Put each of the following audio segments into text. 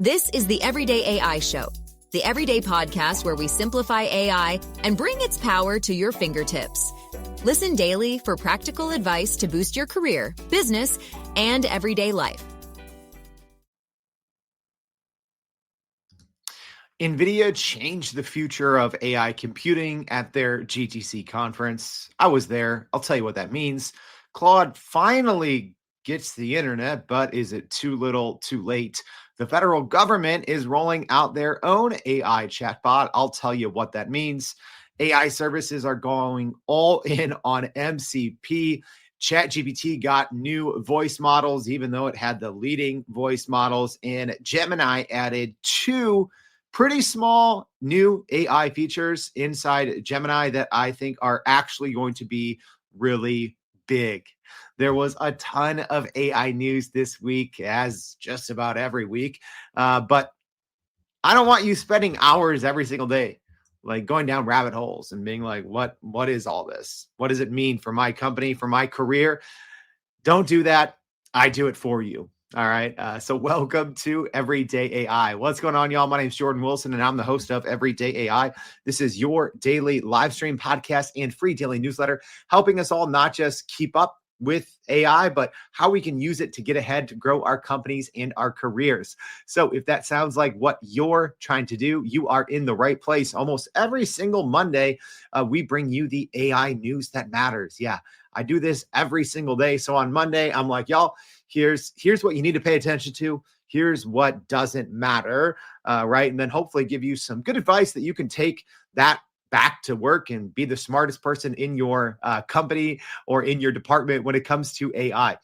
This is the Everyday AI Show, the everyday podcast where we simplify AI and bring its power to your fingertips. Listen daily for practical advice to boost your career, business, and everyday life. NVIDIA changed the future of AI computing at their GTC conference. I was there. I'll tell you what that means. Claude finally gets the internet, but is it too little, too late? The federal government is rolling out their own AI chatbot. I'll tell you what that means. AI services are going all in on MCP. ChatGPT got new voice models, even though it had the leading voice models, and Gemini added two pretty small new AI features inside Gemini that I think are actually going to be really big. There was a ton of AI news this week, as just about every week, but I don't want you spending hours every single day like going down rabbit holes and being like, what is all this? What does it mean for my company, for my career? Don't do that. I do it for you. All right. So welcome to Everyday AI. What's going on, y'all? My name is Jordan Wilson, and I'm the host of Everyday AI. This is your daily live stream podcast and free daily newsletter, helping us all not just keep up with AI, but how we can use it to get ahead, to grow our companies and our careers. So if that sounds like what you're trying to do, you are in the right place. Almost every single Monday, we bring you the AI news that matters. Yeah, I do this every single day. So on Monday, I'm like, y'all, here's what you need to pay attention to. Here's what doesn't matter, right? And then hopefully give you some good advice that you can take that back to work and be the smartest person in your company or in your department when it comes to AI.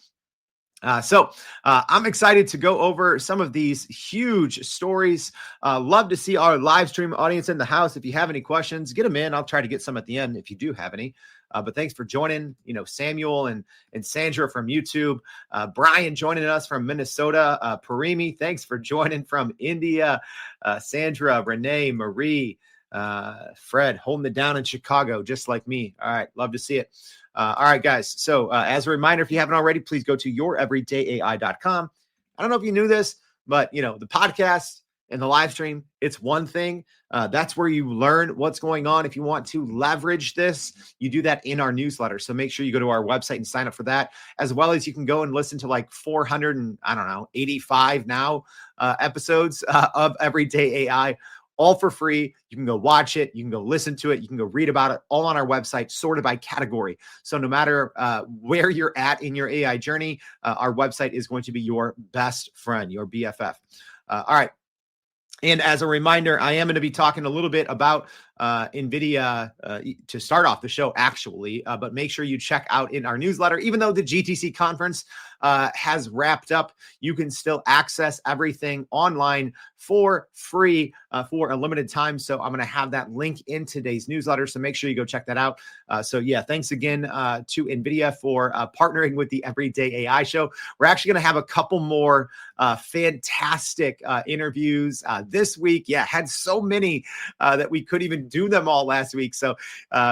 So I'm excited to go over some of these huge stories. Love to see our live stream audience in the house. If you have any questions, get them in. I'll try to get some at the end if you do have any. But thanks for joining, Samuel and Sandra from YouTube, Brian joining us from Minnesota, Parimi, thanks for joining from India, Sandra, Renee, Marie, Fred holding it down in Chicago, just like me. All right. Love to see it. All right, guys. So as a reminder, if you haven't already, please go to youreverydayai.com. I don't know if you knew this, but the podcast and the live stream, it's one thing. That's where you learn what's going on. If you want to leverage this, you do that in our newsletter. So make sure you go to our website and sign up for that, as well as you can go and listen to like 485 now episodes of Everyday AI, all for free. You can go watch it. You can go listen to it. You can go read about it, all on our website, sorted by category. So no matter where you're at in your AI journey, our website is going to be your best friend, your BFF. All right. And as a reminder, I am going to be talking a little bit about NVIDIA to start off the show, actually. But make sure you check out in our newsletter. Even though the GTC conference has wrapped up, you can still access everything online for free for a limited time. So I'm going to have that link in today's newsletter. So make sure you go check that out. So yeah, thanks again to NVIDIA for partnering with the Everyday AI Show. We're actually going to have a couple more fantastic interviews this week. Yeah, had so many that we couldn't even do them all last week. So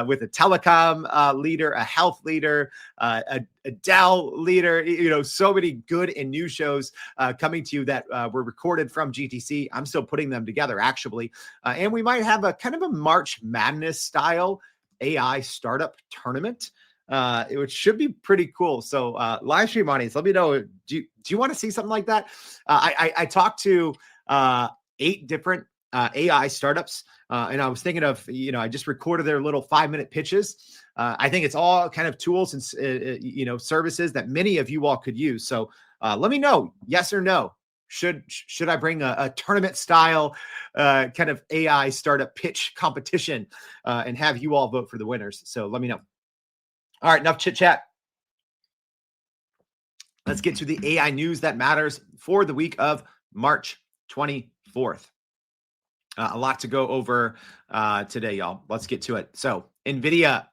with a telecom leader, a health leader, a Dell leader, so many good and new shows coming to you that were recorded from GTC. I'm still putting them together, actually. And we might have a kind of a March Madness style AI startup tournament, which should be pretty cool. So live stream audience, let me know. Do you want to see something like that? I talked to 8 different AI startups. And I was thinking of, I just recorded their little 5-minute pitches. I think it's all kind of tools and, services that many of you all could use. So let me know, yes or no. Should I bring a tournament style kind of AI startup pitch competition and have you all vote for the winners? So let me know. All right, enough chit chat. Let's get to the AI news that matters for the week of March 24th. A lot to go over today, y'all. Let's get to it. So NVIDIA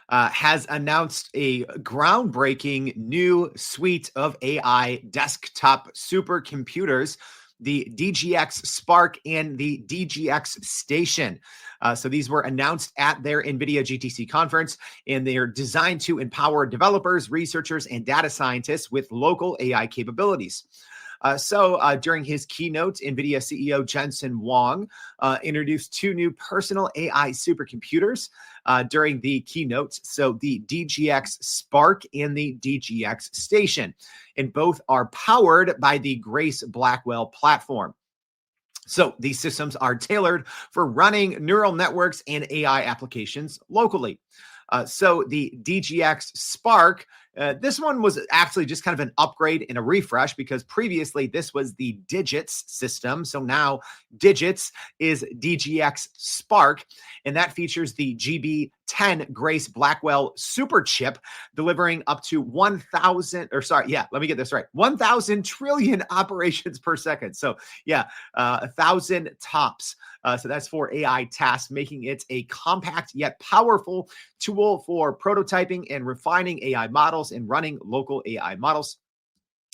has announced a groundbreaking new suite of AI desktop supercomputers, the DGX Spark and the DGX Station. So these were announced at their NVIDIA GTC conference, and they are designed to empower developers, researchers, and data scientists with local AI capabilities. During his keynote, NVIDIA CEO Jensen Huang introduced two new personal AI supercomputers during the keynote. So the DGX Spark and the DGX Station, and both are powered by the Grace Blackwell platform. So these systems are tailored for running neural networks and AI applications locally. So the DGX Spark, this one was actually just kind of an upgrade and a refresh, because previously this was the Digits system. So now Digits is DGX Spark, and that features the GB10 Grace Blackwell super chip, delivering up to 1,000 trillion operations per second. So 1,000 tops. So that's for AI tasks, making it a compact yet powerful tool for prototyping and refining AI models and running local AI models.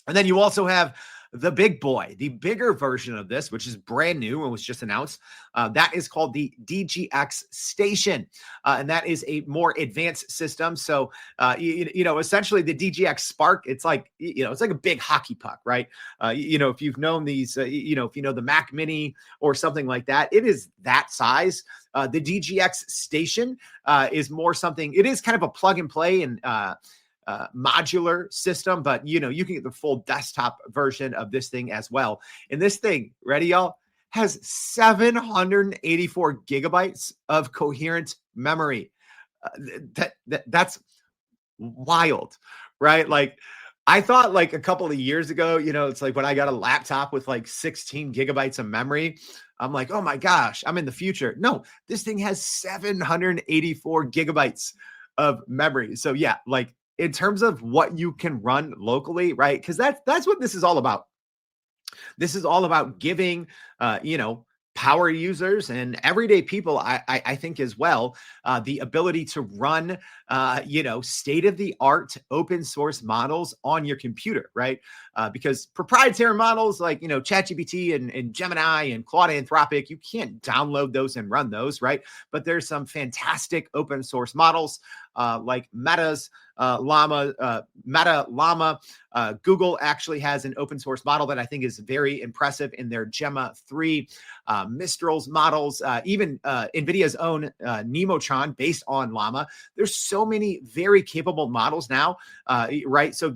And then you also have the big boy, the bigger version of this, which is brand new and was just announced. That is called the DGX Station, and that is a more advanced system. So, essentially the DGX Spark, it's like, it's like a big hockey puck, right? If you've known these, if you know the Mac Mini or something like that, it is that size. The DGX Station is more something. It is kind of a plug and play and modular system, but you can get the full desktop version of this thing as well. And this thing, ready, y'all, has 784 gigabytes of coherent memory. That's wild, right? Like, I thought like a couple of years ago, it's like when I got a laptop with like 16 gigabytes of memory, I'm like, oh my gosh, I'm in the future. No, this thing has 784 gigabytes of memory. So yeah, like, in terms of what you can run locally, right? Because that's what this is all about. This is all about giving, power users and everyday people, I think as well, the ability to run, state-of-the-art open source models on your computer, right? Because proprietary models like, ChatGPT and Gemini and Claude Anthropic, you can't download those and run those, right? But there's some fantastic open source models like Meta Llama. Google actually has an open source model that I think is very impressive in their Gemma 3, Mistral's models, even NVIDIA's own Nemotron based on Llama. There's so many very capable models now, right? So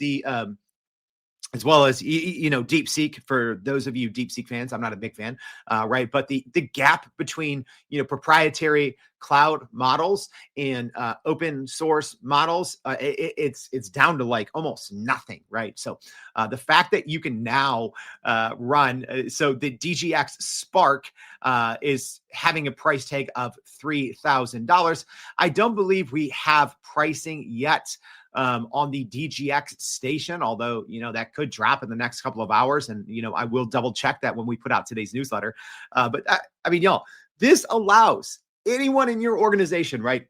as well as, DeepSeek, for those of you DeepSeek fans, I'm not a big fan, right? But the gap between, proprietary cloud models and open source models, it's down to like almost nothing, right? So the fact that you can now run, so the DGX Spark is having a price tag of $3,000. I don't believe we have pricing yet on the DGX Station, although, that could drop in the next couple of hours. And, I will double check that when we put out today's newsletter. But y'all, this allows anyone in your organization, right?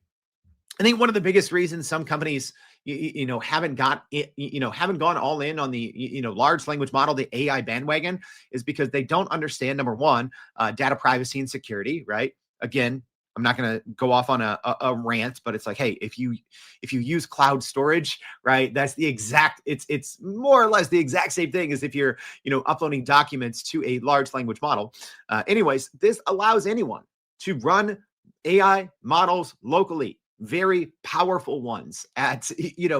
I think one of the biggest reasons some companies, haven't gone all in on the, large language model, the AI bandwagon, is because they don't understand, number one, data privacy and security, right? Again, I'm not going to go off on a rant, but it's like, hey, if you use cloud storage, right, that's it's more or less the exact same thing as if you're, uploading documents to a large language model. Anyways, this allows anyone to run AI models locally, very powerful ones at,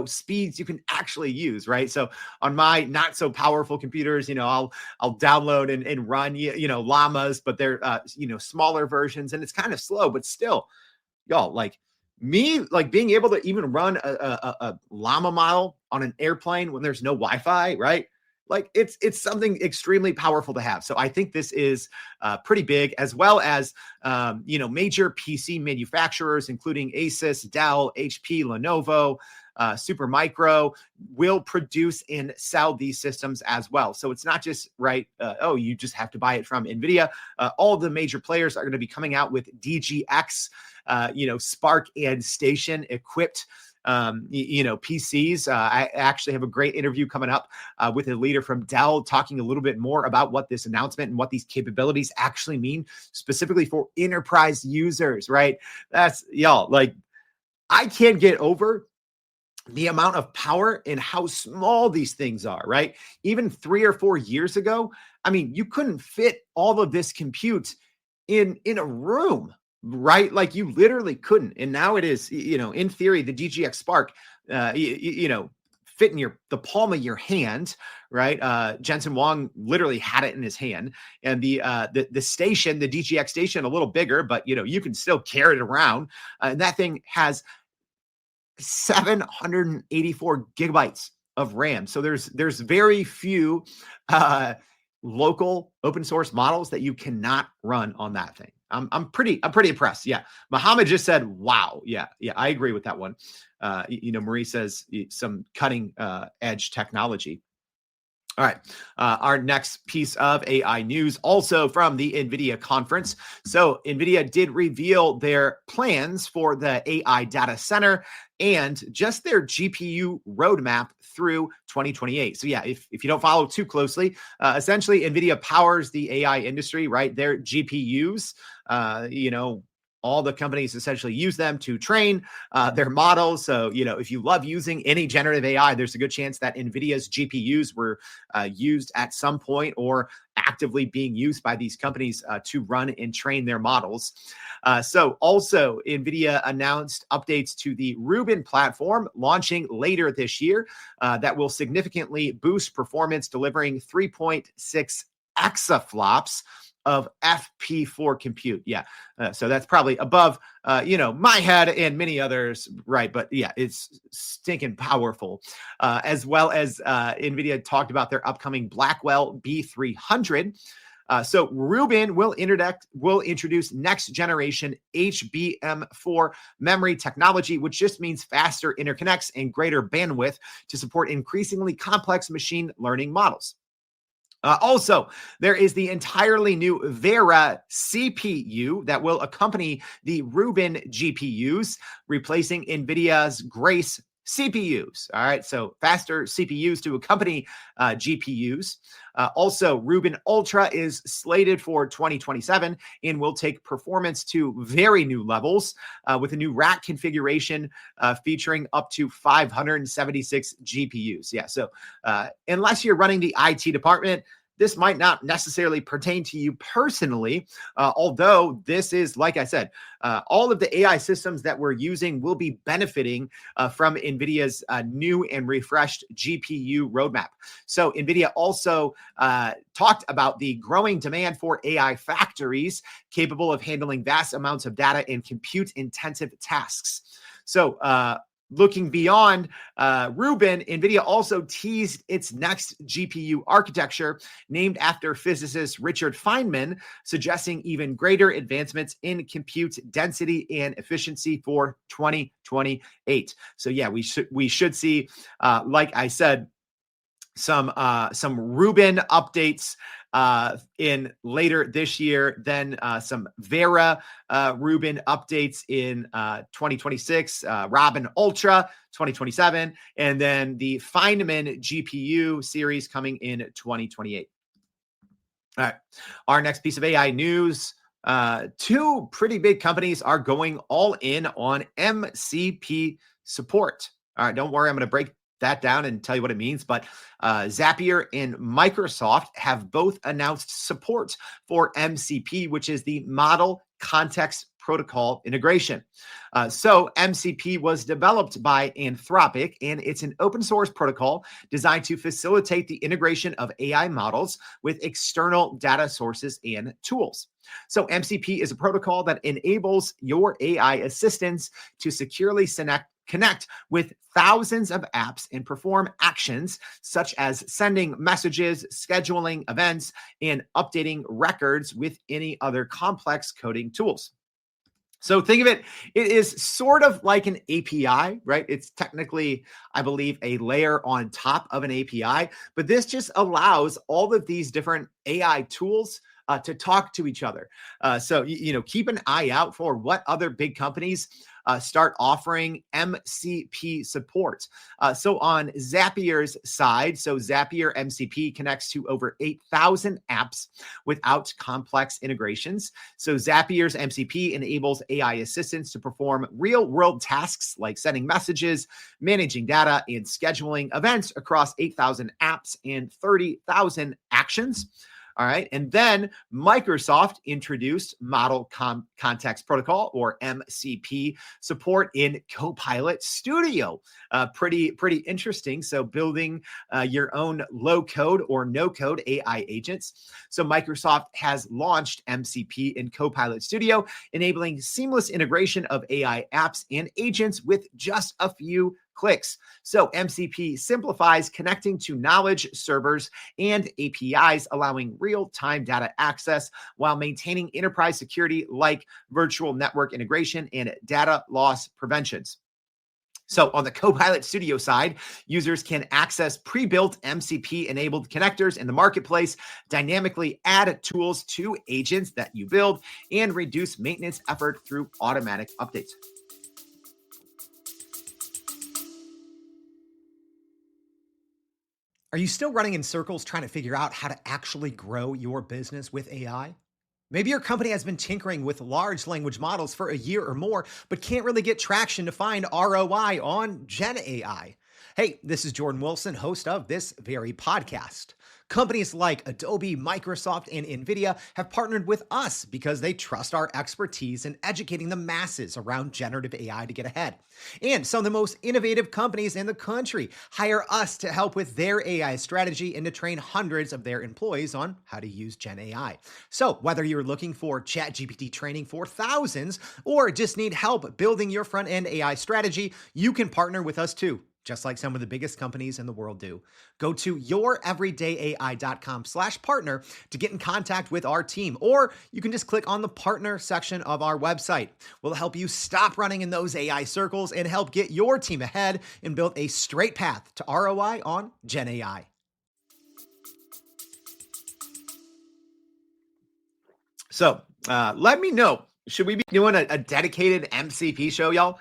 speeds you can actually use, right? So on my not so powerful computers, I'll download and run, llamas, but they're, smaller versions, and it's kind of slow, but still, y'all, like me, like being able to even run a llama model on an airplane when there's no Wi-Fi, right? Like it's something extremely powerful to have. So I think this is pretty big, as well as, major PC manufacturers, including Asus, Dell, HP, Lenovo, Supermicro, will produce and sell these systems as well. So it's not just, right, you just have to buy it from NVIDIA. All the major players are going to be coming out with DGX, Spark and Station equipped PCs. I actually have a great interview coming up with a leader from Dell, talking a little bit more about what this announcement and what these capabilities actually mean specifically for enterprise users, right? That's, y'all, like, I can't get over the amount of power and how small these things are, right? Even 3 or 4 years ago, I mean, you couldn't fit all of this compute in a room, right? Like you literally couldn't. And now it is, in theory, the DGX Spark, fit in the palm of your hand, right? Jensen Huang literally had it in his hand, and the station, the DGX station, a little bigger, but you can still carry it around. And that thing has 784 gigabytes of RAM. So there's very few local open source models that you cannot run on that thing. I'm pretty impressed. Yeah. Muhammad just said, wow. Yeah. I agree with that one. Marie says some cutting edge technology. All right. Our next piece of AI news, also from the NVIDIA conference. So NVIDIA did reveal their plans for the AI data center and just their GPU roadmap through 2028. So yeah, if you don't follow too closely, essentially NVIDIA powers the AI industry, right? Their GPUs, all the companies essentially use them to train their models. So, if you love using any generative AI, there's a good chance that NVIDIA's GPUs were used at some point or actively being used by these companies to run and train their models. So also, NVIDIA announced updates to the Rubin platform launching later this year that will significantly boost performance, delivering 3.6 exaflops of FP4 compute. Yeah. So that's probably above, my head and many others. Right. But yeah, it's stinking powerful. As well as NVIDIA talked about their upcoming Blackwell B300. So Rubin will introduce next generation HBM4 memory technology, which just means faster interconnects and greater bandwidth to support increasingly complex machine learning models. Also, there is the entirely new Vera CPU that will accompany the Rubin GPUs, replacing NVIDIA's Grace CPUs. All right, so faster CPUs to accompany GPUs. Also, Rubin Ultra is slated for 2027 and will take performance to very new levels with a new rack configuration featuring up to 576 GPUs. Yeah, so unless you're running the IT department, this might not necessarily pertain to you personally, although this is, like I said, all of the AI systems that we're using will be benefiting from NVIDIA's new and refreshed GPU roadmap. So NVIDIA also talked about the growing demand for AI factories capable of handling vast amounts of data and compute-intensive tasks. So looking beyond Rubin, NVIDIA also teased its next GPU architecture named after physicist Richard Feynman, suggesting even greater advancements in compute density and efficiency for 2028. So yeah, we should see, like I said, some Rubin updates in later this year, then some Vera Rubin updates in 2026, Robin Ultra 2027, and then the Feynman GPU series coming in 2028. All right, our next piece of AI news. Two pretty big companies are going all in on MCP support. All right, don't worry, I'm going to break that down and tell you what it means. But Zapier and Microsoft have both announced support for MCP, which is the Model Context Protocol integration. So MCP was developed by Anthropic, and it's an open source protocol designed to facilitate the integration of AI models with external data sources and tools. So MCP is a protocol that enables your AI assistants to securely connect with thousands of apps and perform actions such as sending messages, scheduling events, and updating records with any other complex coding tools. So think of it, it is sort of like an API, right? It's technically, I believe, a layer on top of an API, but this just allows all of these different AI tools to talk to each other. So keep an eye out for what other big companies start offering MCP support. So on Zapier's side, so Zapier MCP connects to over 8,000 apps without complex integrations. So Zapier's MCP enables AI assistants to perform real-world tasks like sending messages, managing data, and scheduling events across 8,000 apps and 30,000 actions. All right. And then Microsoft introduced Model Context Protocol, or MCP, support in Copilot Studio. Pretty interesting. So building your own low code or no code AI agents. So Microsoft has launched MCP in Copilot Studio, enabling seamless integration of AI apps and agents with just a few clicks. So MCP simplifies connecting to knowledge servers and APIs, allowing real-time data access while maintaining enterprise security like virtual network integration and data loss preventions. So on the Copilot Studio side, users can access pre-built MCP-enabled connectors in the marketplace, dynamically add tools to agents that you build, and reduce maintenance effort through automatic updates. Are you still running in circles trying to figure out how to actually grow your business with AI? Maybe your company has been tinkering with large language models for a year or more, but can't really get traction to find ROI on Gen AI. Hey, this is Jordan Wilson, host of this very podcast. Companies like Adobe, Microsoft, and NVIDIA have partnered with us because they trust our expertise in educating the masses around generative AI to get ahead. And some of the most innovative companies in the country hire us to help with their AI strategy and to train hundreds of their employees on how to use Gen AI. So whether you're looking for ChatGPT training for thousands or just need help building your front-end AI strategy, you can partner with us too, just like some of the biggest companies in the world do. Go to youreverydayai.com/partner to get in contact with our team, or you can just click on the partner section of our website. We'll help you stop running in those AI circles and help get your team ahead and build a straight path to ROI on Gen AI. So let me know, should we be doing a dedicated MCP show, y'all?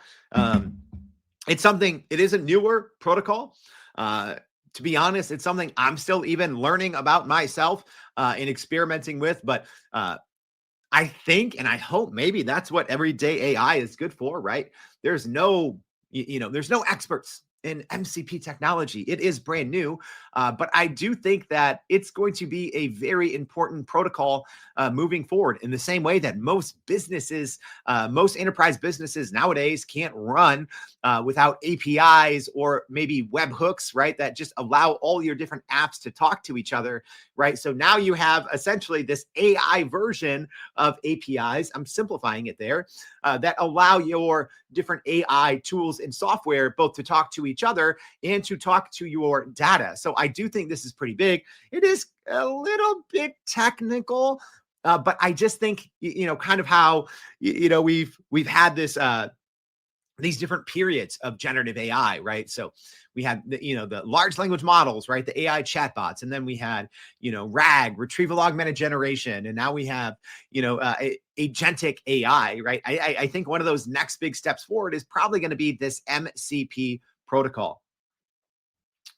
It is a newer protocol. To be honest, it's something I'm still even learning about myself and experimenting with. But I think and I hope maybe that's what everyday AI is good for, right? There's no experts in MCP technology. It is brand new, but I do think that it's going to be a very important protocol moving forward, in the same way that most enterprise businesses nowadays can't run without APIs or maybe webhooks, right? That just allow all your different apps to talk to each other, right? So now you have essentially this AI version of APIs. I'm simplifying it there, that allow your different AI tools and software both to talk to each other and to talk to your data. So I do think this is pretty big. It is a little bit technical, but I just think, kind of how, we've had this, these different periods of generative AI, right? So we had the large language models, right? The AI chatbots, and then we had RAG, retrieval augmented generation, and now we have agentic AI, right? I think one of those next big steps forward is probably going to be this MCP protocol.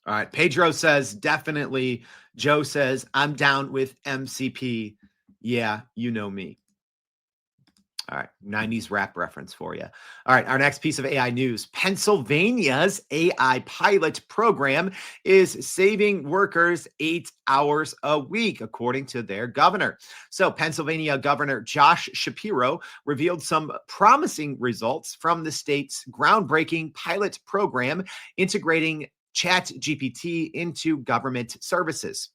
All right, Pedro says definitely. Joe says I'm down with MCP. Yeah, you know me. All right, 90s rap reference for you. All right, our next piece of AI news. Pennsylvania's AI pilot program is saving workers 8 hours a week, according to their governor. So Pennsylvania Governor Josh Shapiro revealed some promising results from the state's groundbreaking pilot program integrating ChatGPT into government services.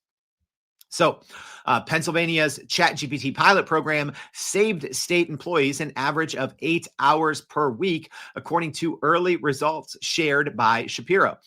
So Pennsylvania's ChatGPT pilot program saved state employees an average of 8 hours per week, according to early results shared by Shapiro.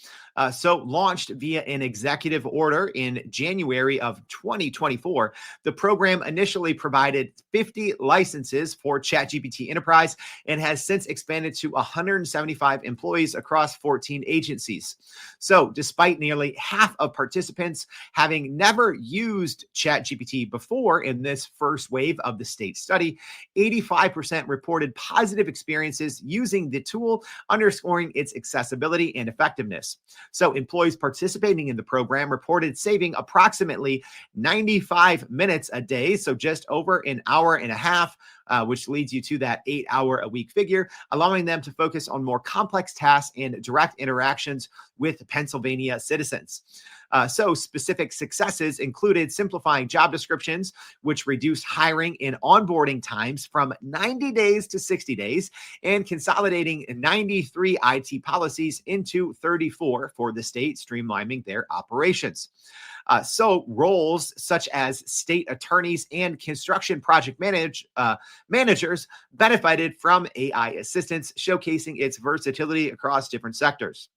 So launched via an executive order in January of 2024, the program initially provided 50 licenses for ChatGPT Enterprise and has since expanded to 175 employees across 14 agencies. So despite nearly half of participants having never used ChatGPT before in this first wave of the state study, 85% reported positive experiences using the tool, underscoring its accessibility and effectiveness. So employees participating in the program reported saving approximately 95 minutes a day, so just over an hour and a half, which leads you to that 8-hour-a-week figure, allowing them to focus on more complex tasks and direct interactions with Pennsylvania citizens. So specific successes included simplifying job descriptions, which reduced hiring and onboarding times from 90 days to 60 days, and consolidating 93 IT policies into 34 for the state, streamlining their operations. So roles such as state attorneys and construction project managers benefited from AI assistance, showcasing its versatility across different sectors.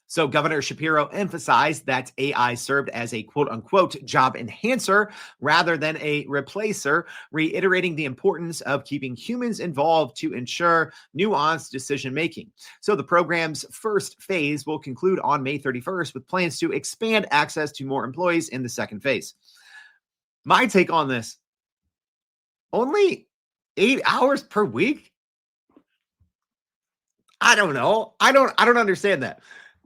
So Governor Shapiro emphasized that AI served as a quote unquote job enhancer rather than a replacer, reiterating the importance of keeping humans involved to ensure nuanced decision making. So the program's first phase will conclude on May 31st with plans to expand access to more employees in the second phase. My take on this, only 8 hours per week? I don't know. I don't understand that.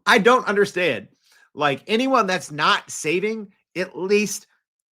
I don't understand. Like anyone that's not saving at least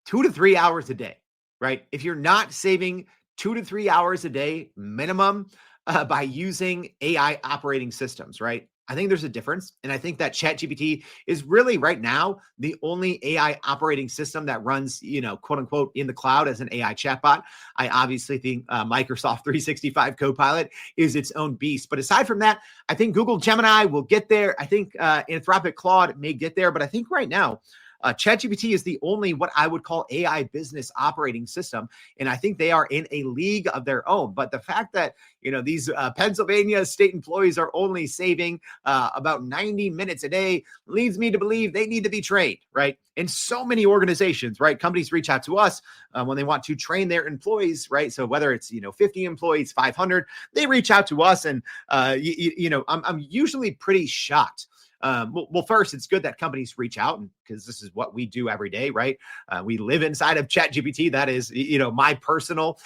2 to 3 hours a day, right? If you're not saving 2 to 3 hours a day minimum by using AI operating systems, right? I think there's a difference. And I think that ChatGPT is really right now the only AI operating system that runs, quote unquote, in the cloud as an AI chatbot. I obviously think Microsoft 365 Copilot is its own beast. But aside from that, I think Google Gemini will get there. I think Anthropic Claude may get there. But I think right now, ChatGPT is the only what I would call AI business operating system. And I think they are in a league of their own. But the fact that, these Pennsylvania state employees are only saving about 90 minutes a day leads me to believe they need to be trained, right? In so many organizations, right? Companies reach out to us when they want to train their employees, right? So whether it's, 50 employees, 500, they reach out to us. And, I'm usually pretty shocked. Well, first, it's good that companies reach out because this is what we do every day, right? We live inside of ChatGPT. That is, my personal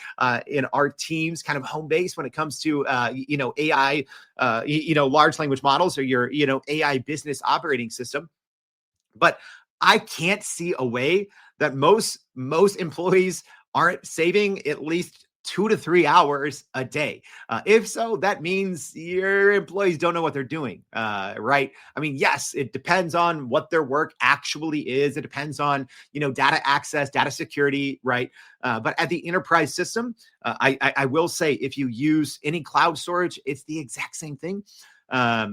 in our team's kind of home base when it comes to, AI, large language models or your, AI business operating system. But I can't see a way that most employees aren't saving at least 2 to 3 hours a day. If so, that means your employees don't know what they're doing, right? I mean, yes, it depends on what their work actually is. It depends on, data access, data security, right? But at the enterprise system, I will say if you use any cloud storage, it's the exact same thing.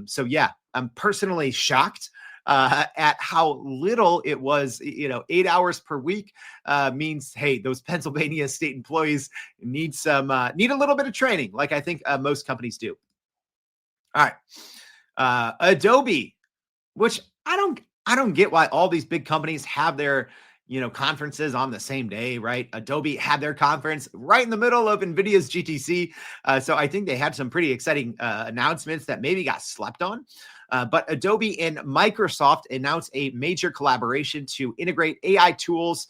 So yeah, I'm personally shocked at how little it was, 8 hours per week means, hey, those Pennsylvania state employees need a little bit of training, like I think most companies do. All right. Adobe, which I don't get why all these big companies have their, conferences on the same day, right? Adobe had their conference right in the middle of NVIDIA's GTC. So I think they had some pretty exciting announcements that maybe got slept on. But Adobe and Microsoft announced a major collaboration to integrate AI tools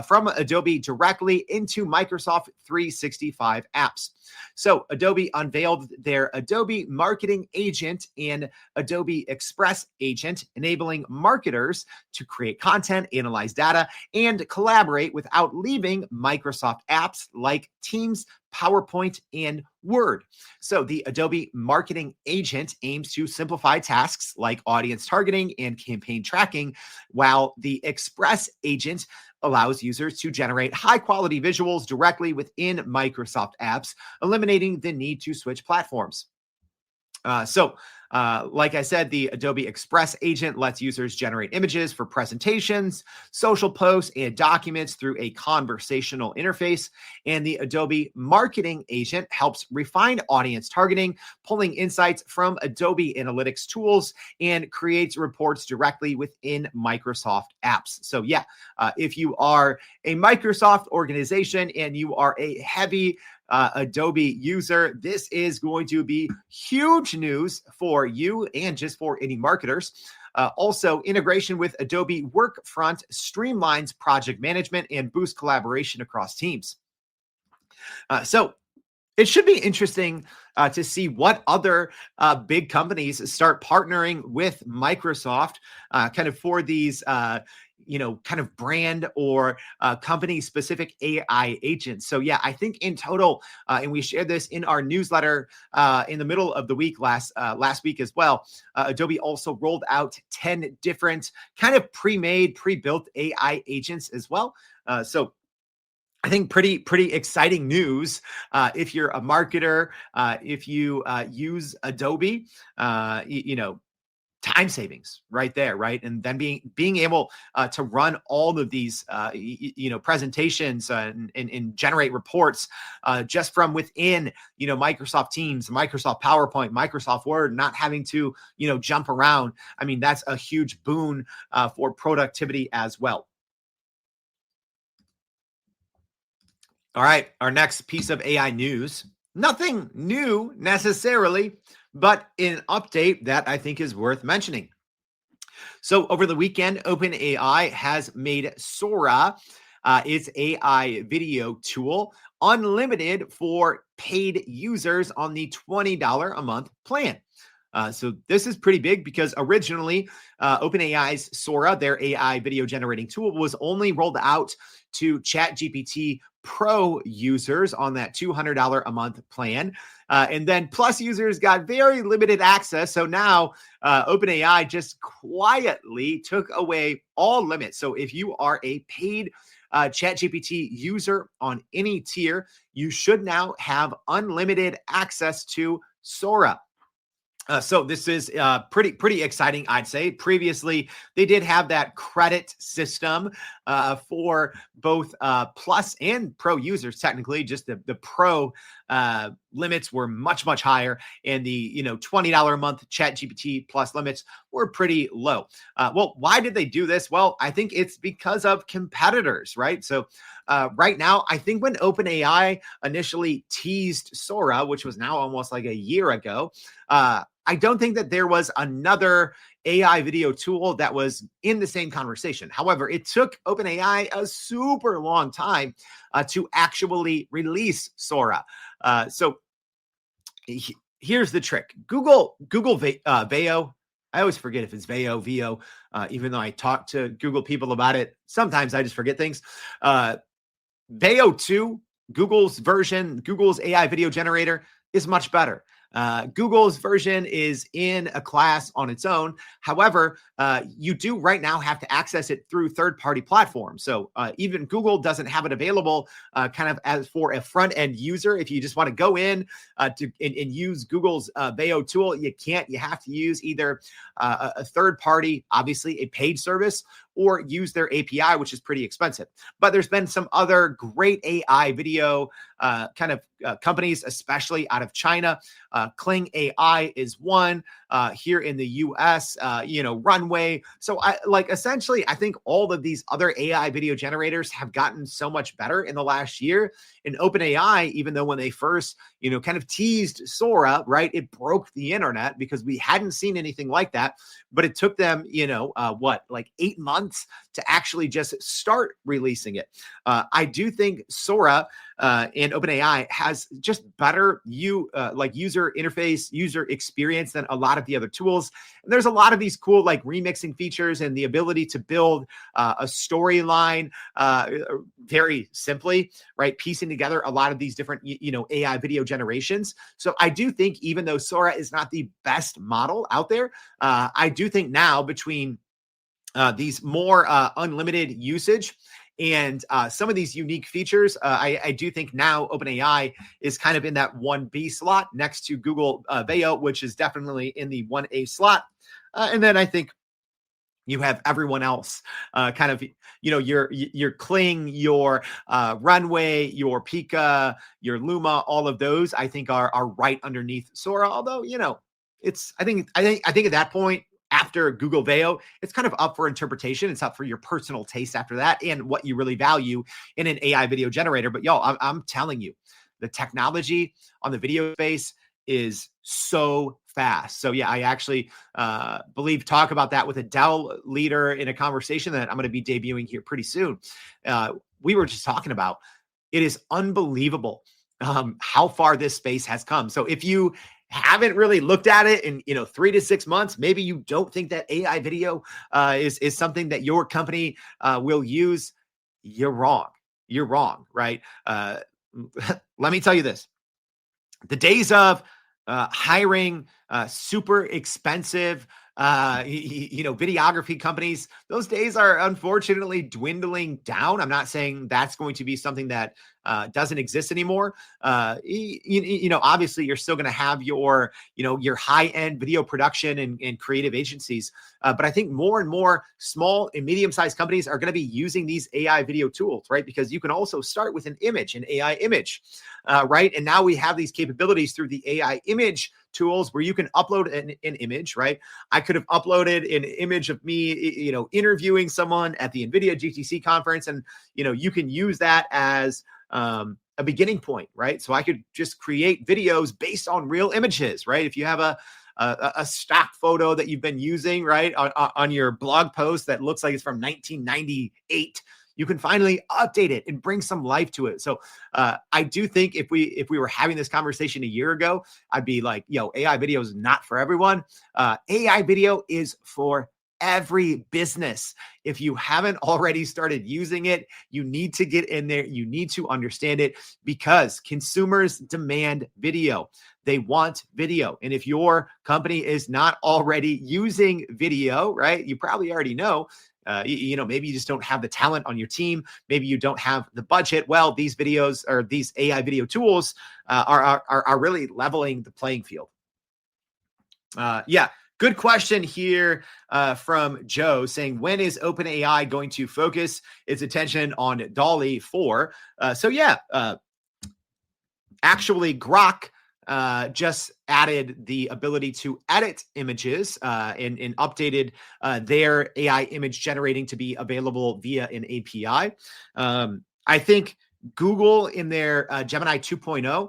from Adobe directly into Microsoft 365 apps. So Adobe unveiled their Adobe Marketing Agent and Adobe Express Agent, enabling marketers to create content, analyze data, and collaborate without leaving Microsoft apps like Teams, PowerPoint, and Word. So the Adobe Marketing Agent aims to simplify tasks like audience targeting and campaign tracking, while the Express Agent allows users to generate high-quality visuals directly within Microsoft apps, eliminating the need to switch platforms. Like I said, the Adobe Express agent lets users generate images for presentations, social posts, and documents through a conversational interface. And the Adobe Marketing Agent helps refine audience targeting, pulling insights from Adobe Analytics tools, and creates reports directly within Microsoft apps. So, yeah, if you are a Microsoft organization and you are a heavy Adobe user, this is going to be huge news for you and just for any marketers. Also, integration with Adobe Workfront streamlines project management and boosts collaboration across teams. So it should be interesting to see what other big companies start partnering with Microsoft kind of for these kind of brand or company specific AI agents. So yeah, I think in total, and we shared this in our newsletter in the middle of the week last week as well. Adobe also rolled out 10 different kind of pre-made, pre-built AI agents as well. So I think pretty exciting news if you're a marketer, if you use Adobe, time savings right there, right? And then being able to run all of these, presentations and generate reports just from within, Microsoft Teams, Microsoft PowerPoint, Microsoft Word, not having to, jump around. I mean, that's a huge boon for productivity as well. All right, our next piece of AI news. Nothing new necessarily, but an update that I think is worth mentioning. So over the weekend, OpenAI has made Sora, its AI video tool, unlimited for paid users on the $20 a month plan. So this is pretty big because originally OpenAI's Sora, their AI video generating tool, was only rolled out to ChatGPT Pro users on that $200 a month plan. And then Plus users got very limited access. So now OpenAI just quietly took away all limits. So if you are a paid ChatGPT user on any tier, you should now have unlimited access to Sora. So this is pretty exciting, I'd say. Previously, they did have that credit system for both Plus and Pro users. Technically, just the Pro limits were much higher, and the $20 a month ChatGPT Plus limits were pretty low. Well, why did they do this? Well, I think it's because of competitors, right? So right now, I think when OpenAI initially teased Sora, which was now almost like a year ago, I don't think that there was another AI video tool that was in the same conversation. However, it took OpenAI a super long time to actually release Sora. So here's the trick. Google Veo. I always forget if it's Veo, even though I talk to Google people about it. Sometimes I just forget things. Veo 2, Google's version, Google's AI video generator is much better. Google's version is in a class on its own. However, you do right now have to access it through third-party platforms. So even Google doesn't have it available kind of as for a front-end user. If you just want to go in and use Google's Veo tool, you can't. You have to use either a third-party, obviously a paid service, or use their API, which is pretty expensive. But there's been some other great AI video companies, especially out of China. Kling AI is one here in the US, Runway. So essentially, I think all of these other AI video generators have gotten so much better in the last year. And OpenAI, even though when they first, kind of teased Sora, right, it broke the internet because we hadn't seen anything like that. But it took them, 8 months to actually just start releasing it. I do think Sora and OpenAI has just better user interface, user experience than a lot of the other tools. And there's a lot of these cool remixing features and the ability to build a storyline very simply, right? Piecing together a lot of these different, AI video generations. So I do think even though Sora is not the best model out there, I do think now between these more unlimited usage And some of these unique features, I do think now OpenAI is kind of in that 1B slot next to Google Veo, which is definitely in the 1A slot. And then I think you have everyone else kind of, your Kling, your Runway, your Pika, your Luma, all of those I think are right underneath Sora. Although, I think at that point, after Google Veo, it's kind of up for interpretation. It's up for your personal taste after that and what you really value in an AI video generator. But I'm telling you, the technology on the video space is so fast. So yeah, I actually talk about that with a Dell leader in a conversation that I'm going to be debuting here pretty soon. We were just talking about, it is unbelievable how far this space has come. So if you haven't really looked at it in 3 to 6 months, maybe you don't think that AI video is something that your company will use, you're wrong. You're wrong, right? Let me tell you this. The days of hiring super expensive, videography companies, those days are unfortunately dwindling down. I'm not saying that's going to be something that doesn't exist anymore. Obviously you're still going to have your high-end video production and creative agencies. But I think more and more small and medium-sized companies are going to be using these AI video tools, right? Because you can also start with an AI image, right? And now we have these capabilities through the AI image tools where you can upload an image, right? I could have uploaded an image of me, interviewing someone at the NVIDIA GTC conference, and you can use that as a beginning point, right? So I could just create videos based on real images, right? If you have a stock photo that you've been using, right, on your blog post that looks like it's from 1998, you can finally update it and bring some life to it. So I do think if we were having this conversation a year ago, I'd be like, AI video is not for everyone. AI video is for every business. If you haven't already started using it, you need to get in there. You need to understand it, because consumers demand video. They want video. And if your company is not already using video, right, you probably already know, maybe you just don't have the talent on your team. Maybe you don't have the budget. Well, these videos or these AI video tools are really leveling the playing field. Good question here from Joe saying, when is OpenAI going to focus its attention on DALL-E 4? Actually, Grok just added the ability to edit images and updated their AI image generating to be available via an API. I think Google in their Gemini 2.0,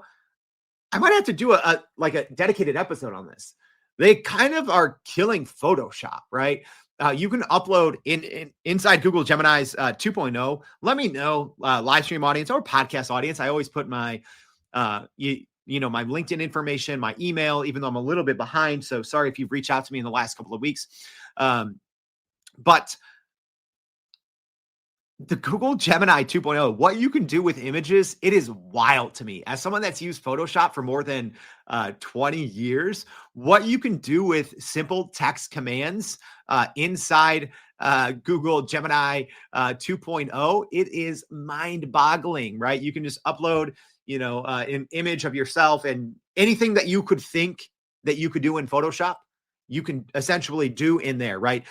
I might have to do a dedicated episode on this. They kind of are killing Photoshop, right? You can upload inside Google Gemini's 2.0. Let me know, live stream audience or podcast audience. I always put my my LinkedIn information, my email, even though I'm a little bit behind. So sorry if you've reached out to me in the last couple of weeks. But the Google Gemini 2.0, what you can do with images, it is wild to me. As someone that's used Photoshop for more than 20 years, what you can do with simple text commands inside Google Gemini 2.0, it is mind-boggling, right? You can just upload, an image of yourself, and anything that you could think that you could do in Photoshop, you can essentially do in there, right?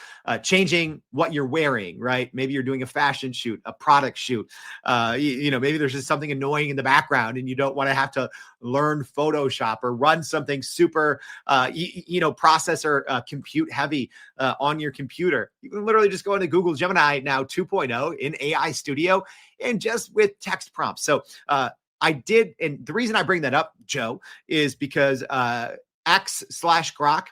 Changing what you're wearing, right? Maybe you're doing a fashion shoot, a product shoot. Maybe there's just something annoying in the background and you don't want to have to learn Photoshop or run something super, processor compute heavy on your computer. You can literally just go into Google Gemini now 2.0 in AI Studio and just with text prompts. So I did, and the reason I bring that up, Joe, is because X/Grok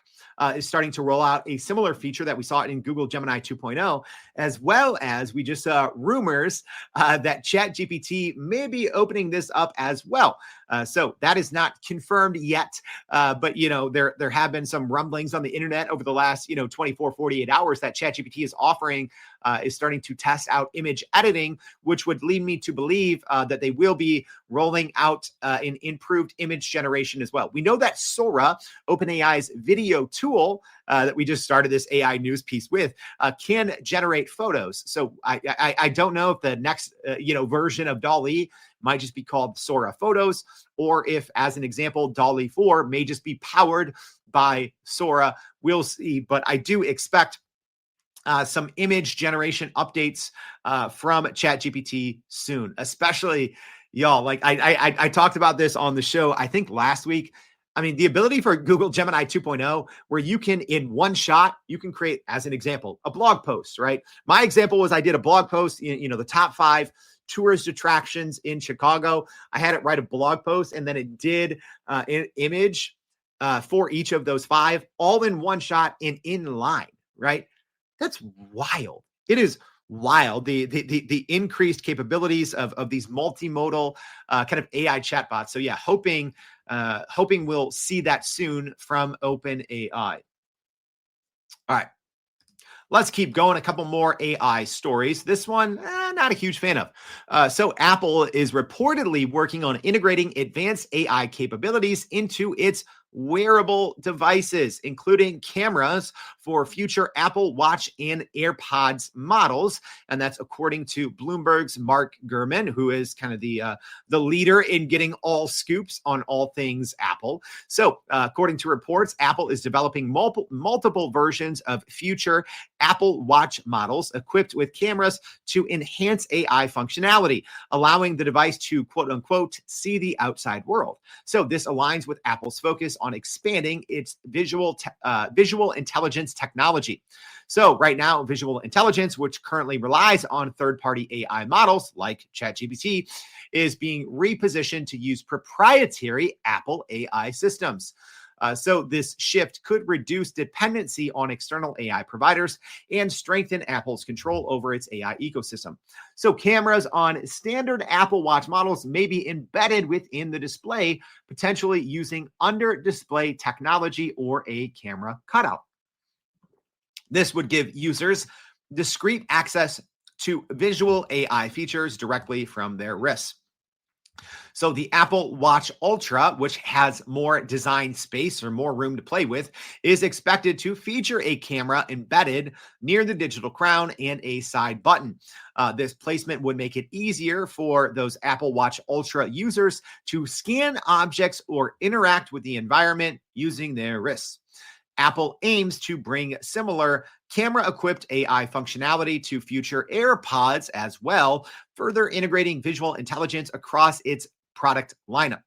is starting to roll out a similar feature that we saw in Google Gemini 2.0, as well as we just saw rumors that ChatGPT may be opening this up as well. So that is not confirmed yet, but there have been some rumblings on the internet over the last 24, 48 hours that ChatGPT is offering is starting to test out image editing, which would lead me to believe that they will be rolling out an improved image generation as well. We know that Sora, OpenAI's video tool that we just started this AI news piece with, can generate photos. So I don't know if the next version of DALL-E might just be called Sora Photos, or if, as an example, DALL-E 4 may just be powered by Sora. We'll see, but I do expect some image generation updates from ChatGPT soon, especially y'all. Like I talked about this on the show, I think last week. I mean, the ability for Google Gemini 2.0, where you can, in one shot, you can create, as an example, a blog post, right? My example was I did a blog post, the top 5 tourist attractions in Chicago. I had it write a blog post, and then it did an image for each of those 5, all in one shot and in line, right? That's wild. It is wild. The increased capabilities of these multimodal kind of AI chatbots. So yeah, hoping we'll see that soon from OpenAI. All right. Let's keep going. A couple more AI stories. This one, not a huge fan of. So Apple is reportedly working on integrating advanced AI capabilities into its wearable devices, including cameras for future Apple Watch and AirPods models. And that's according to Bloomberg's Mark Gurman, who is kind of the leader in getting all scoops on all things Apple. So according to reports, Apple is developing multiple versions of future Apple Watch models equipped with cameras to enhance AI functionality, allowing the device to, quote unquote, see the outside world. So this aligns with Apple's focus on expanding its visual intelligence technology. So right now, visual intelligence, which currently relies on third-party AI models like ChatGPT, is being repositioned to use proprietary Apple AI systems. So this shift could reduce dependency on external AI providers and strengthen Apple's control over its AI ecosystem. So cameras on standard Apple Watch models may be embedded within the display, potentially using under-display technology or a camera cutout. This would give users discrete access to visual AI features directly from their wrists. So the Apple Watch Ultra, which has more design space or more room to play with, is expected to feature a camera embedded near the digital crown and a side button. This placement would make it easier for those Apple Watch Ultra users to scan objects or interact with the environment using their wrists. Apple aims to bring similar camera-equipped AI functionality to future AirPods as well, further integrating visual intelligence across its product lineup.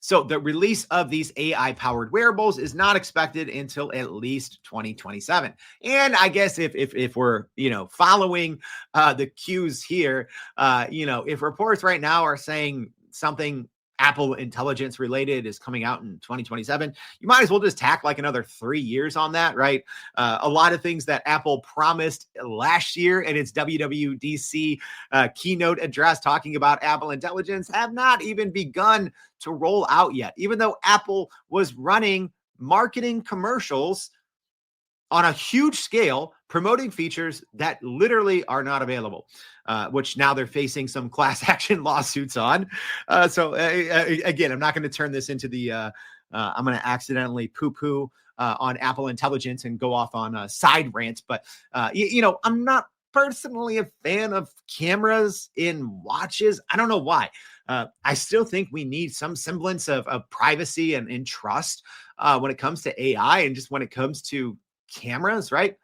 So the release of these AI-powered wearables is not expected until at least 2027. And I guess if we're following the cues here, if reports right now are saying something Apple intelligence related is coming out in 2027, you might as well just tack like another 3 years on that, right? A lot of things that Apple promised last year in its WWDC keynote address talking about Apple intelligence have not even begun to roll out yet, even though Apple was running marketing commercials on a huge scale, promoting features that literally are not available, which now they're facing some class action lawsuits on. So again, I'm not going to turn this into the, I'm going to accidentally poo-poo on Apple intelligence and go off on side rants. But, I'm not personally a fan of cameras in watches. I don't know why. I still think we need some semblance of privacy and trust when it comes to AI and just when it comes to cameras, right?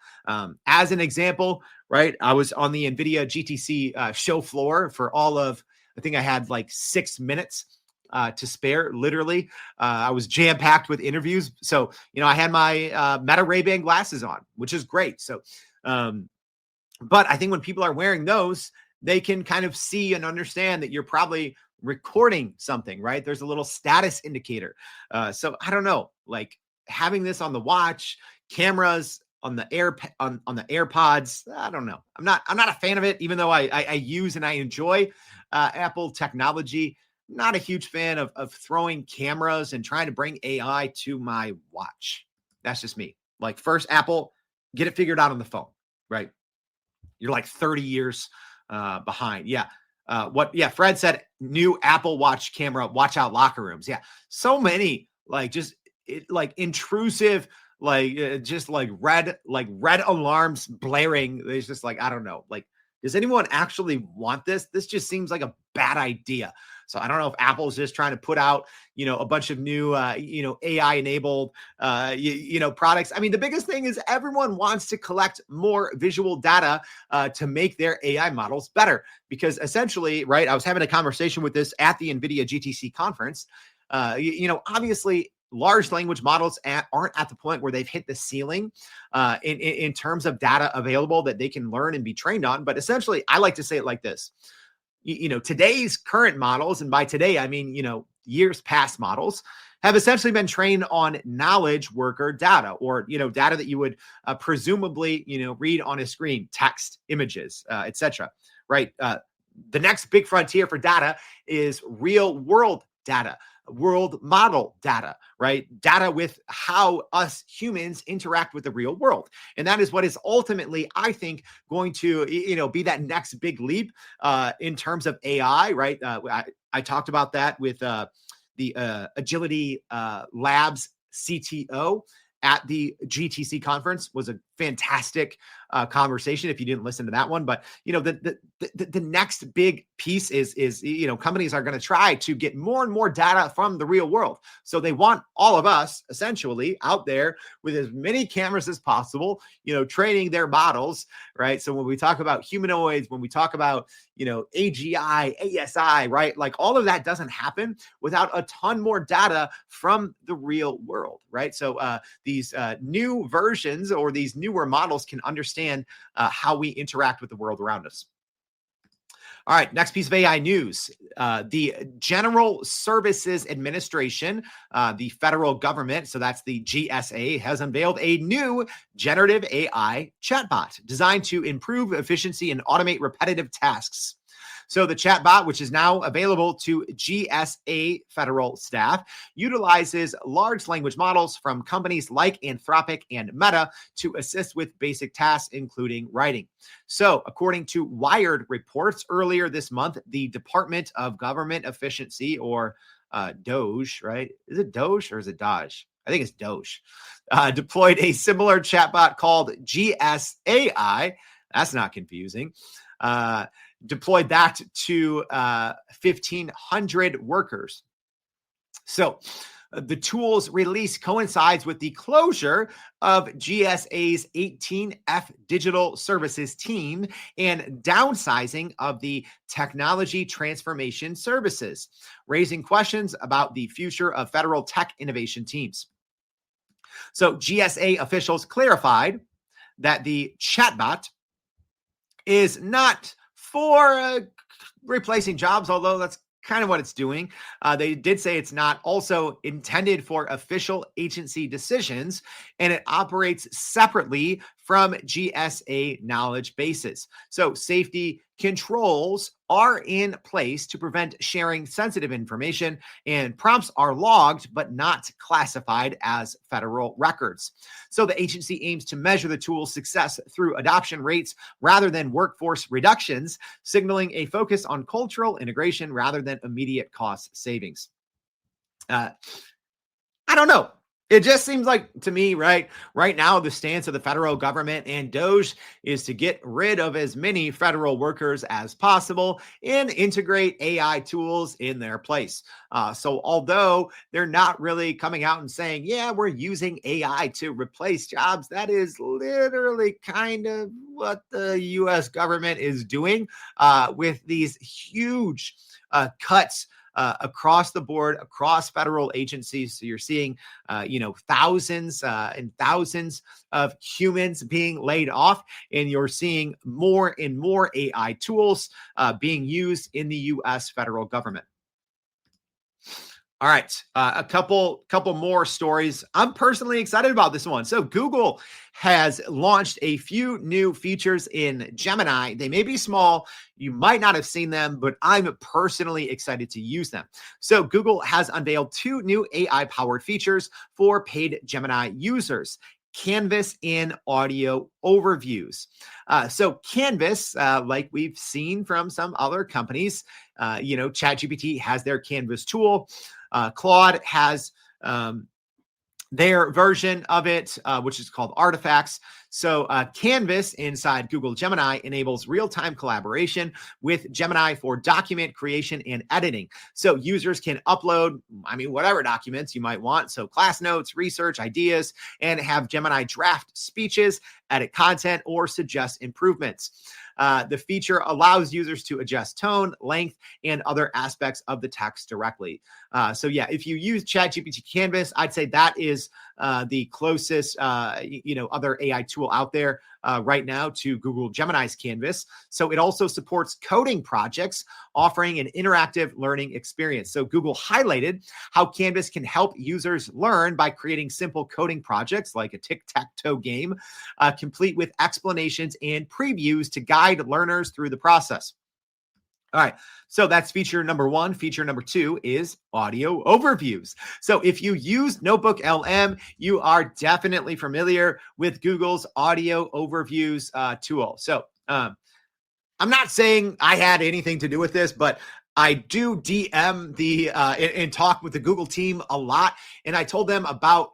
As an example, right, I was on the NVIDIA GTC show floor for all of, I think I had like 6 minutes to spare, literally. I was jam-packed with interviews. So, I had my Meta Ray-Ban glasses on, which is great. So, but I think when people are wearing those, they can kind of see and understand that you're probably recording something, right? There's a little status indicator. So I don't know, like having this on the watch, cameras on the on the AirPods. I don't know. I'm not a fan of it, even though I use and I enjoy Apple technology. Not a huge fan of throwing cameras and trying to bring AI to my watch. That's just me. Like, first, Apple, get it figured out on the phone, right? You're like 30 years behind. Yeah. Fred said new Apple Watch camera, watch out locker rooms. Yeah. So many like intrusive, just red alarms blaring. There's just like, I don't know, like, does anyone actually want this? This just seems like a bad idea. So I don't know if Apple's just trying to put out, a bunch of new, AI enabled, products. I mean, the biggest thing is everyone wants to collect more visual data to make their AI models better. Because essentially, right, I was having a conversation with this at the NVIDIA GTC conference. Obviously, large language models aren't at the point where they've hit the ceiling in terms of data available that they can learn and be trained on. But essentially, I like to say it like this. Today's current models, and by today, I mean, years past models, have essentially been trained on knowledge worker data, or, data that you would presumably, read on a screen, text, images, etc. Right? The next big frontier for data is real world data, world model data, right? Data with how us humans interact with the real world. And that is what is ultimately, I think, going to, be that next big leap in terms of AI, right? I talked about that with the Agility Labs CTO at the GTC conference. Was a fantastic conversation if you didn't listen to that one. But the next big piece is companies are going to try to get more and more data from the real world. So they want all of us essentially out there with as many cameras as possible, training their models, right? So when we talk about humanoids, when we talk about AGI, ASI, right? Like all of that doesn't happen without a ton more data from the real world, right? So these new versions or these newer models can understand how we interact with the world around us. All right, next piece of AI news. The General Services Administration, the federal government, so that's the GSA, has unveiled a new generative AI chatbot designed to improve efficiency and automate repetitive tasks. So the chatbot, which is now available to GSA federal staff, utilizes large language models from companies like Anthropic and Meta to assist with basic tasks, including writing. So according to Wired reports earlier this month, the Department of Government Efficiency, or DOGE, right? Is it DOGE or is it Dodge? I think it's DOGE, deployed a similar chatbot called GSAI. That's not confusing. Deployed that to 1,500 workers. So the tool's release coincides with the closure of GSA's 18F digital services team and downsizing of the technology transformation services, raising questions about the future of federal tech innovation teams. So GSA officials clarified that the chatbot is not for replacing jobs, although that's kind of what it's doing. They did say it's not also intended for official agency decisions, and it operates separately from GSA knowledge bases. So safety controls are in place to prevent sharing sensitive information, and prompts are logged but not classified as federal records. So the agency aims to measure the tool's success through adoption rates rather than workforce reductions, signaling a focus on cultural integration rather than immediate cost savings. I don't know. It just seems like to me, right now, the stance of the federal government and DOGE is to get rid of as many federal workers as possible and integrate AI tools in their place. So although they're not really coming out and saying, yeah, we're using AI to replace jobs, that is literally kind of what the U.S. government is doing with these huge cuts across the board, across federal agencies. So you're seeing, thousands and thousands of humans being laid off, and you're seeing more and more AI tools being used in the U.S. federal government. All right, a couple more stories. I'm personally excited about this one. So Google has launched a few new features in Gemini. They may be small. You might not have seen them, but I'm personally excited to use them. So Google has unveiled two new AI-powered features for paid Gemini users. Canvas in audio overviews. So Canvas, like we've seen from some other companies, ChatGPT has their Canvas tool. Claude has their version of it, which is called Artifacts. So Canvas inside Google Gemini enables real-time collaboration with Gemini for document creation and editing. So users can upload, whatever documents you might want. So class notes, research, ideas, and have Gemini draft speeches, edit content, or suggest improvements. The feature allows users to adjust tone, length, and other aspects of the text directly. If you use ChatGPT Canvas, I'd say that is the closest, other AI tool out there right now to Google Gemini's Canvas. So it also supports coding projects, offering an interactive learning experience. So Google highlighted how Canvas can help users learn by creating simple coding projects like a tic-tac-toe game, complete with explanations and previews to guide learners through the process. All right, so that's feature number one. Feature number two is audio overviews. So if you use Notebook LM, you are definitely familiar with Google's audio overviews tool. So I'm not saying I had anything to do with this, but I do DM and talk with the Google team a lot. And I told them about,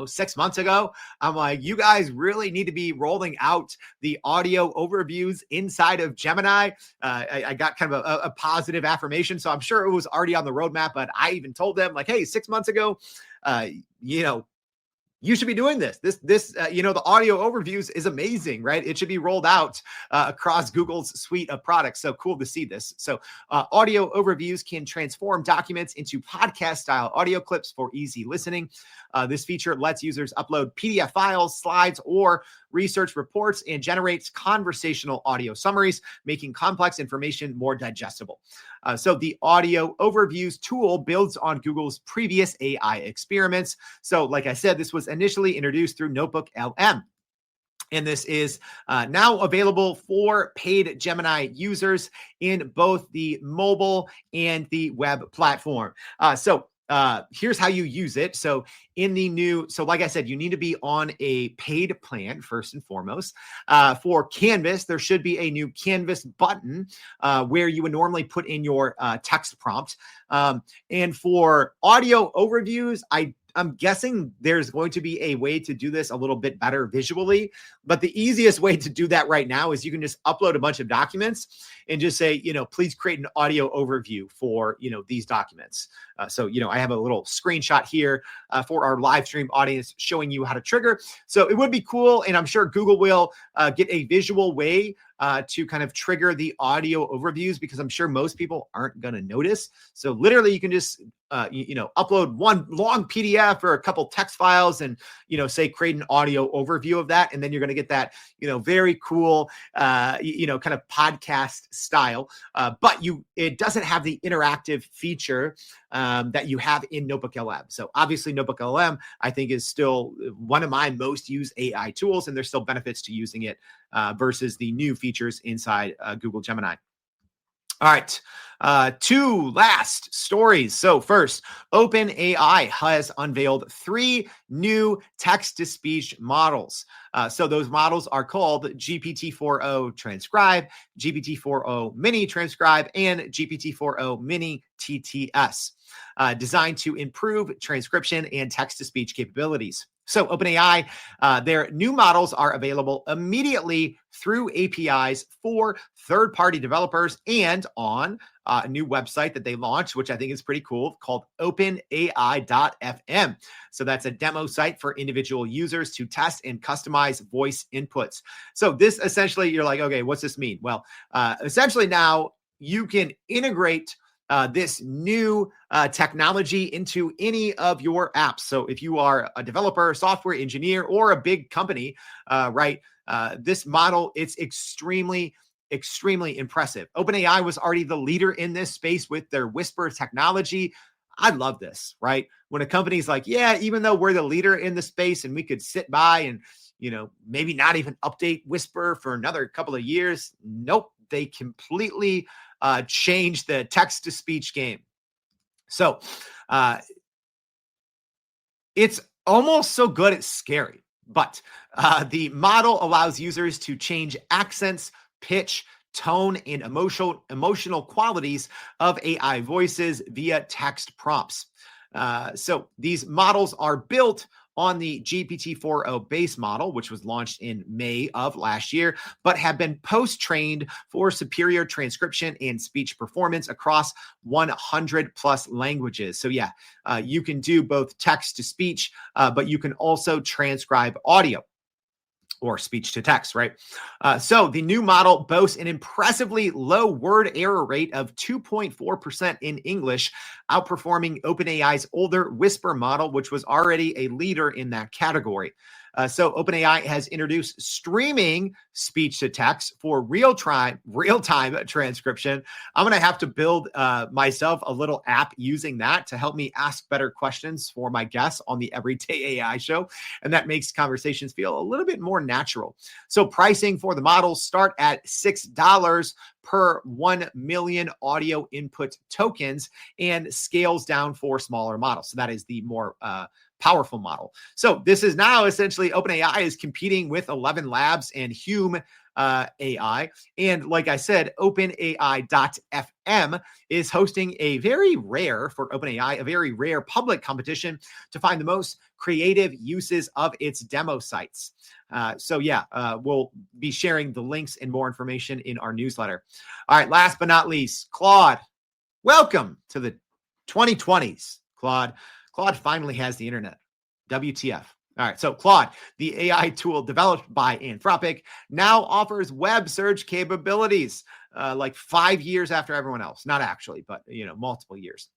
6 months ago, I'm like, you guys really need to be rolling out the audio overviews inside of Gemini. I got kind of a positive affirmation. So I'm sure it was already on the roadmap, but I even told them like, hey, 6 months ago, you should be doing this. The audio overviews is amazing, right? It should be rolled out across Google's suite of products. So cool to see this. So audio overviews can transform documents into podcast-style audio clips for easy listening. This feature lets users upload PDF files, slides, or research reports and generates conversational audio summaries, making complex information more digestible. So the audio overviews tool builds on Google's previous AI experiments. So like I said, this was initially introduced through Notebook LM. And this is now available for paid Gemini users in both the mobile and the web platform. Here's how you use it. So like I said, you need to be on a paid plan first and foremost. For Canvas, there should be a new Canvas button where you would normally put in your text prompt. And for audio overviews, I'm guessing there's going to be a way to do this a little bit better visually, but the easiest way to do that right now is you can just upload a bunch of documents and just say, please create an audio overview for, these documents. I have a little screenshot here for our live stream audience showing you how to trigger. So it would be cool. And I'm sure Google will get a visual way to kind of trigger the audio overviews, because I'm sure most people aren't going to notice. So literally you can just, upload one long PDF or a couple text files and, say create an audio overview of that. And then you're going to get that, very cool, kind of podcast style. But it doesn't have the interactive feature that you have in Notebook LM. So obviously Notebook LM, I think, is still one of my most used AI tools, and there's still benefits to using it versus the new features inside Google Gemini. All right, two last stories. So first, OpenAI has unveiled 3 new text-to-speech models. So those models are called GPT-4o Transcribe, GPT-4o Mini Transcribe, and GPT-4o Mini TTS, designed to improve transcription and text-to-speech capabilities. So OpenAI, their new models are available immediately through APIs for third-party developers and on a new website that they launched, which I think is pretty cool, called OpenAI.fm. So that's a demo site for individual users to test and customize voice inputs. So this essentially, you're like, okay, what's this mean? Well, essentially now you can integrate this new technology into any of your apps. So if you are a developer, software engineer, or a big company, this model, it's extremely impressive. OpenAI was already the leader in this space with their Whisper technology. I love this, right? When a company's like, yeah, even though we're the leader in the space and we could sit by and, maybe not even update Whisper for another couple of years. Nope. They completely change the text-to-speech game. So it's almost so good it's scary, the model allows users to change accents, pitch, tone, and emotional qualities of AI voices via text prompts. So these models are built on the GPT-4o base model, which was launched in May of last year, but have been post-trained for superior transcription and speech performance across 100 plus languages. So yeah, you can do both text to speech, but you can also transcribe audio or speech to text, right? So the new model boasts an impressively low word error rate of 2.4% in English, outperforming OpenAI's older Whisper model, which was already a leader in that category. So OpenAI has introduced streaming speech to text for real-time transcription. I'm going to have to build myself a little app using that to help me ask better questions for my guests on the Everyday AI show. And that makes conversations feel a little bit more natural. So pricing for the models start at $6 per 1 million audio input tokens and scales down for smaller models. So that is the more powerful model. So this is now essentially OpenAI is competing with 11 Labs and Hume AI. And like I said, OpenAI.fm is hosting a very rare public competition to find the most creative uses of its demo sites. We'll be sharing the links and more information in our newsletter. All right, last but not least, Claude. Welcome to the 2020s, Claude. Claude finally has the internet. WTF. All right, so Claude, the AI tool developed by Anthropic, now offers web search capabilities like 5 years after everyone else. Not actually, but multiple years.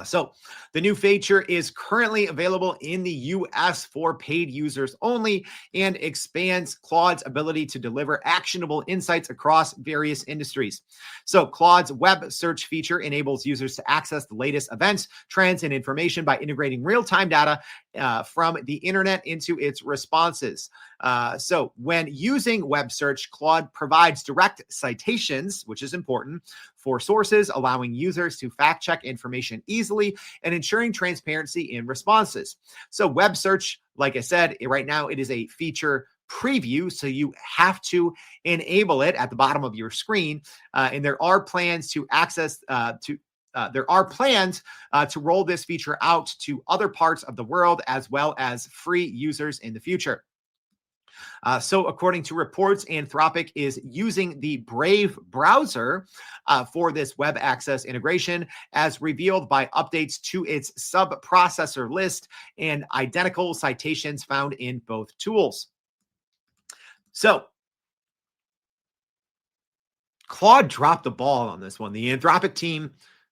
So the new feature is currently available in the US for paid users only and expands Claude's ability to deliver actionable insights across various industries. So Claude's web search feature enables users to access the latest events, trends, and information by integrating real-time data from the internet into its responses. So when using web search, Claude provides direct citations, which is important, for sources, allowing users to fact-check information easily and ensuring transparency in responses. So web search, like I said, right now it is a feature preview, so you have to enable it at the bottom of your screen, and there are plans to roll this feature out to other parts of the world as well as free users in the future. So according to reports, Anthropic is using the Brave browser for this web access integration, as revealed by updates to its sub-processor list and identical citations found in both tools. So Claude dropped the ball on this one. The Anthropic team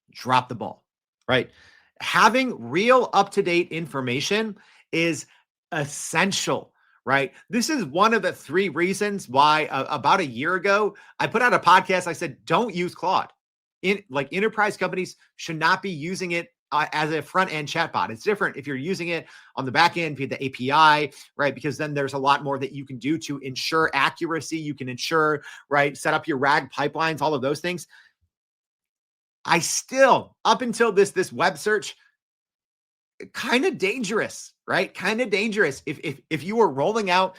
dropped the ball, right? Having real up-to-date information is essential, right? This is one of the 3 reasons why about a year ago, I put out a podcast. I said, don't use Claude. Enterprise companies should not be using it as a front-end chatbot. It's different if you're using it on the back end via the API, right? Because then there's a lot more that you can do to ensure accuracy. You can ensure, right, set up your RAG pipelines, all of those things. I still, up until this web search, kind of dangerous, right? Kind of dangerous. If you were rolling out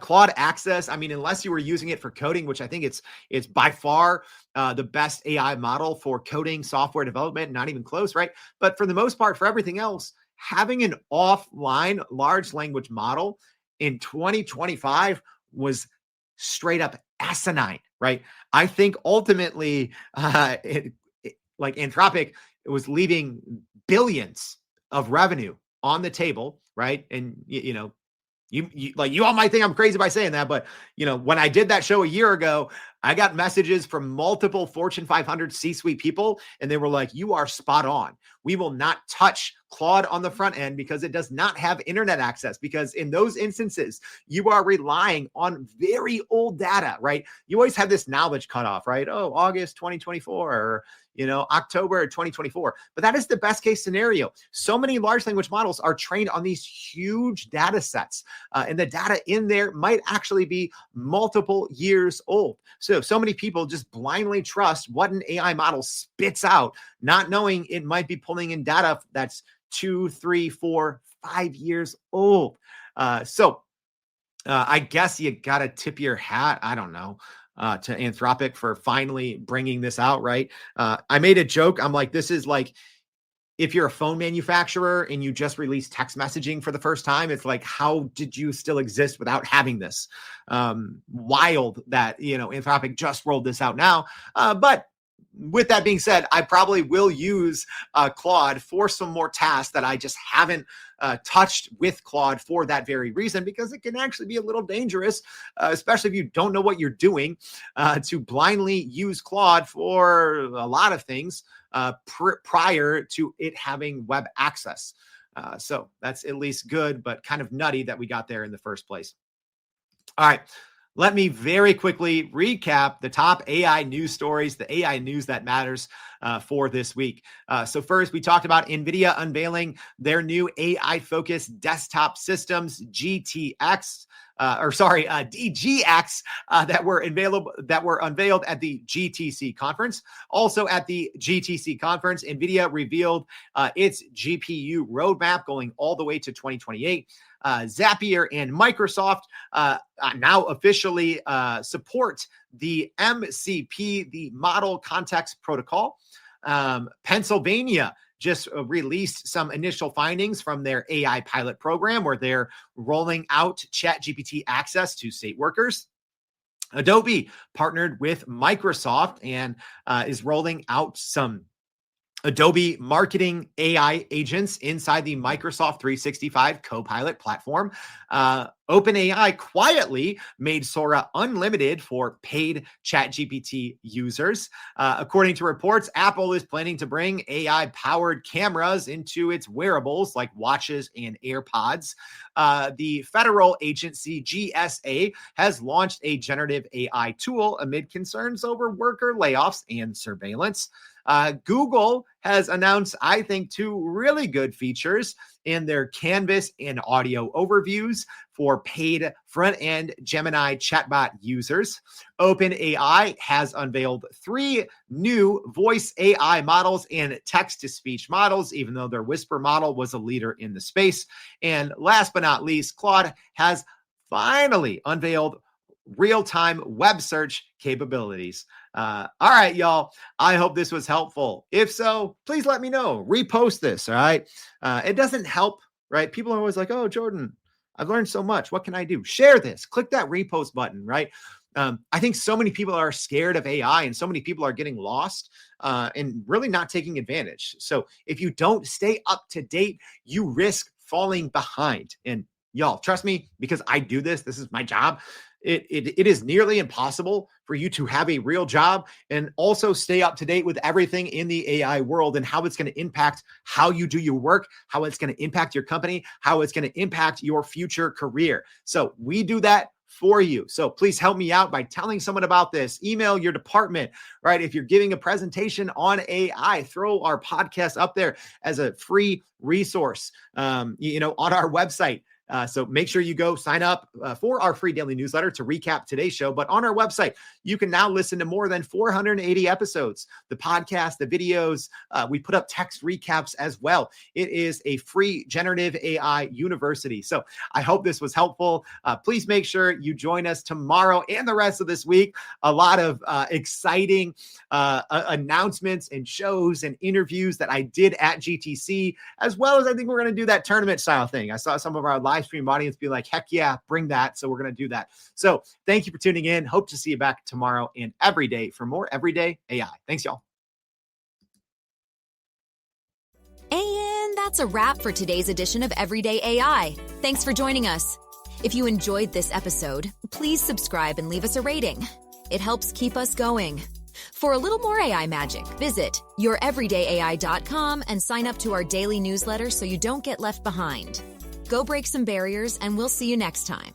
Claude Access, I mean, unless you were using it for coding, which I think it's by far the best AI model for coding software development, not even close, right? But for the most part, for everything else, having an offline large language model in 2025 was straight up asinine, right? I think ultimately, Anthropic, it was leaving billions of revenue on the table, right? And you all might think I'm crazy by saying that, but when I did that show a year ago, I got messages from multiple Fortune 500 C-suite people, and they were like, "You are spot on. We will not touch Claude on the front end because it does not have internet access." Because in those instances, you are relying on very old data, right? You always have this knowledge cutoff, right? Oh, August 2024, or October 2024. But that is the best case scenario. So many large language models are trained on these huge data sets, and the data in there might actually be multiple years old. So many people just blindly trust what an AI model spits out, not knowing it might be pulling in data that's 2, 3, 4, 5 years old. So I guess you got to tip your hat. I don't know. To Anthropic for finally bringing this out, right? I made a joke. I'm like, this is like if you're a phone manufacturer and you just released text messaging for the first time, it's like, how did you still exist without having this? Wild that, Anthropic just rolled this out now. But with that being said, I probably will use Claude for some more tasks that I just haven't touched with Claude for that very reason, because it can actually be a little dangerous, especially if you don't know what you're doing, to blindly use Claude for a lot of things prior to it having web access. So that's at least good, but kind of nutty that we got there in the first place. All right. Let me very quickly recap the top AI news stories, the AI news that matters for this week. So first, we talked about NVIDIA unveiling their new AI-focused desktop systems, DGX, that were unveiled at the GTC conference. Also at the GTC conference, NVIDIA revealed its GPU roadmap going all the way to 2028. Zapier and Microsoft now officially support the MCP, the Model Context Protocol. Pennsylvania just released some initial findings from their AI pilot program where they're rolling out ChatGPT access to state workers. Adobe partnered with Microsoft and is rolling out some Adobe marketing AI agents inside the Microsoft 365 Copilot platform. OpenAI quietly made Sora unlimited for paid ChatGPT users. According to reports, Apple is planning to bring AI-powered cameras into its wearables like watches and AirPods. The federal agency GSA has launched a generative AI tool amid concerns over worker layoffs and surveillance. Google has announced, I think, two really good features in their Canvas and audio overviews for paid front-end Gemini chatbot users. OpenAI has unveiled 3 new voice AI models and text-to-speech models, even though their Whisper model was a leader in the space. And last but not least, Claude has finally unveiled real-time web search capabilities. All right, y'all. I hope this was helpful. If so, please let me know. Repost this, all right? It doesn't help, right? People are always like, oh, Jordan, I've learned so much. What can I do? Share this. Click that repost button, right? I think so many people are scared of AI and so many people are getting lost and really not taking advantage. So if you don't stay up to date, you risk falling behind. And y'all, trust me, because I do this. This is my job. It is nearly impossible for you to have a real job and also stay up to date with everything in the AI world and how it's going to impact how you do your work, how it's going to impact your company, how it's going to impact your future career. So we do that for you. So please help me out by telling someone about this. Email your department, right? If you're giving a presentation on AI, throw our podcast up there as a free resource, on our website. So make sure you go sign up for our free daily newsletter to recap today's show. But on our website, you can now listen to more than 480 episodes, the podcast, the videos. We put up text recaps as well. It is a free generative AI university. So I hope this was helpful. Please make sure you join us tomorrow and the rest of this week. A lot of exciting announcements and shows and interviews that I did at GTC, as well as I think we're going to do that tournament style thing. I saw some of our live stream audience be like, heck yeah, bring that. So we're going to do that. So thank you for tuning in. Hope to see you back tomorrow and every day for more everyday AI. Thanks, y'all. And that's a wrap for today's edition of Everyday AI. Thanks for joining us. If you enjoyed this episode, please subscribe and leave us a rating. It helps keep us going. For a little more AI magic, visit youreverydayai.com and sign up to our daily newsletter so you don't get left behind. Go break some barriers, and we'll see you next time.